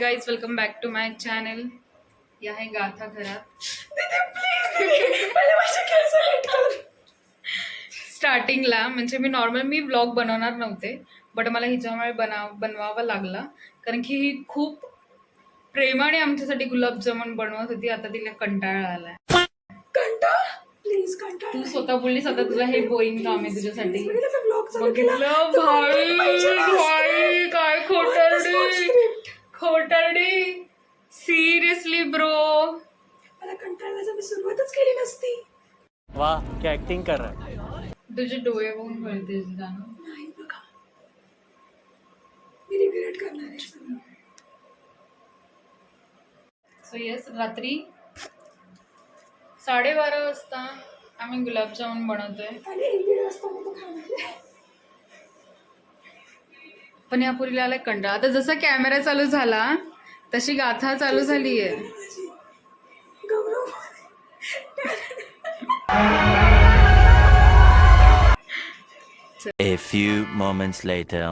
Guys, welcome back to my channel. या आहे गाथा घरात. स्टार्टिंगला म्हणजे मी व्लॉग बनवणार नव्हते, बट मला हिच्यामुळे बनवावा लागला, कारण की ही खूप प्रेमाने आमच्यासाठी गुलाबजामुन बनवत होती. आता तिला कंटाळा आलाय. तू स्वतः बोललीस आता तुला हे बोरिंग काम आहे तुझ्यासाठी. बघितलं भाई काय खोटरडी. सिरियसली ब्रो, मला कंटाळायला मी सुरुवातच केली नसती. वाह क्या ऍक्टिंग कर रहा है. तुझे डोळे बघून कळते नाही बघा, मी रिग्रेट करणार आहे सगळं. सो येस, रात्री 12:30 वाजता आम्ही गुलाबजामुन बनवतोय. आणि 1-1.5 वाजता मी तो खाणार आहे. पण या पुरीला आलाय कंटाळा. आता जसा कॅमेरा चालू झाला तशी गाथा चालू झालीये. गौरव A few moments later.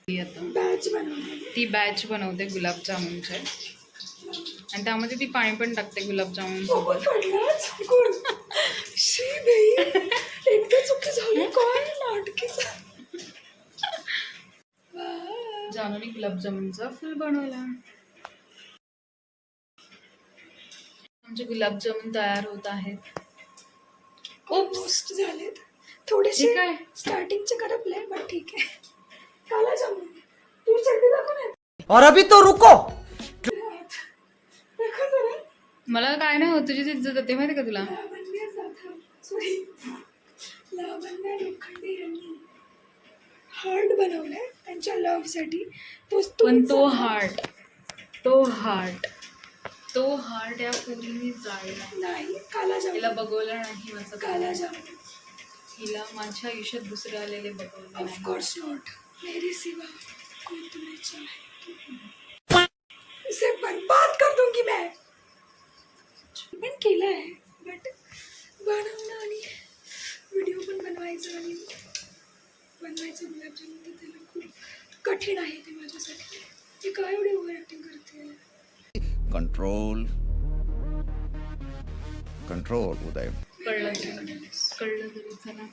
Batch बनवणार. ती बॅच बनवते गुलाबजामुनचे आणि त्यामध्ये ती पाणी पण टाकते गुलाबजामुन सोबत. एकदा चुकी झाली काय नाटकी. जानूने गुलाबजामुनचा फुल बनवला. आमचे गुलाबजामुन तयार होत आहेत. ऑलमोस्ट झालेत. थोडेसे काय स्टार्टिंगचे करपले, पण ठीक आहे. काला जाऊन तू चटणी दाखव ना. और अभी तो रुको. दाखव जरा. मला काय नाही होत, तुझी इज्जत जाते माहिती का तुला. लावण्य जाधव, सॉरी, लावण्य लोखंडे यांनी हार्ट बनवलाय त्यांच्या लव्ह साठी. पण तो हार्ट या पुरीने जाळला नाही. काला तिला जाऊन बघवलं नाही. माझं काला जाऊन हिला माझ्या आयुष्यात दुसरे आलेले बघवलं ऑफ नाही. Course not. मेरे सिवा कोई तुम्हें चाहे, इसे बर्बाद कर दूंगी मैं. पण केलं आहे, बट बनवणं आणि व्हिडिओ पण बनवायचं आणि बनवायचं गुलाबजामुन तर त्याला खूप कठीण आहे ते माझ्यासाठी. ती काय एवढी ओव्हर ॲक्टिंग करते. कंट्रोल उदय. कळलं तरी चला.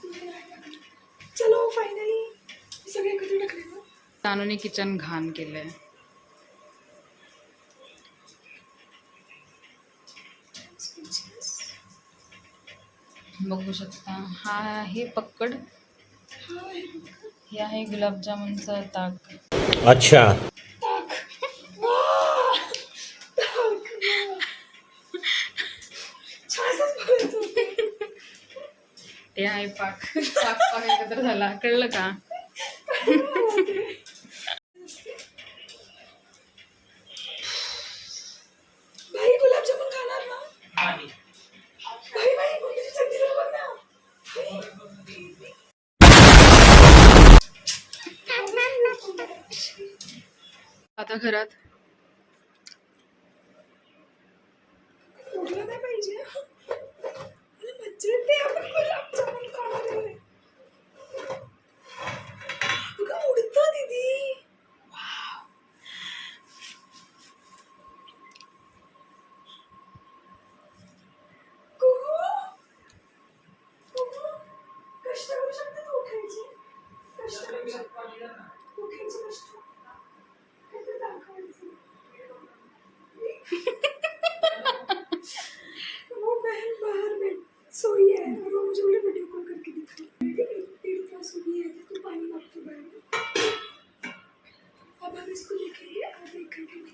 चलो फायनली सगळे एकत्र टाकले ना. तानूने किचन घाण केलंय. बघू शकता. हा आहे पक्कड. हे आहे गुलाबजामुनचं ताक. अच्छा. ताक. वाह! ताक. वाह! छानच बोलायचं होतं. हे आहे पाक एकत्र झाला. कळलं का. भाई गुलाबजामुन खाणार ना. भाई कोणती चटणी जरा बघ ना. आता घरात उडलं नाही पाहिजे. मला मज्जा येते. आपण गुलाबजामुन खाणार आहे. बघा उडतं दीदी. कष्ट करू शकतात उठायचे. कष्ट करू शकतात उठायचे. कष्ट काहीतरी दाखवायचं. वो बहन बाहर में सोई है और वो मुझे बोले वीडियो कॉल करके दिखा. 1.5 सोई है तो पानी मांगतो बाहर. अब हम इसको देखेंगे आधे 1 घंटे में.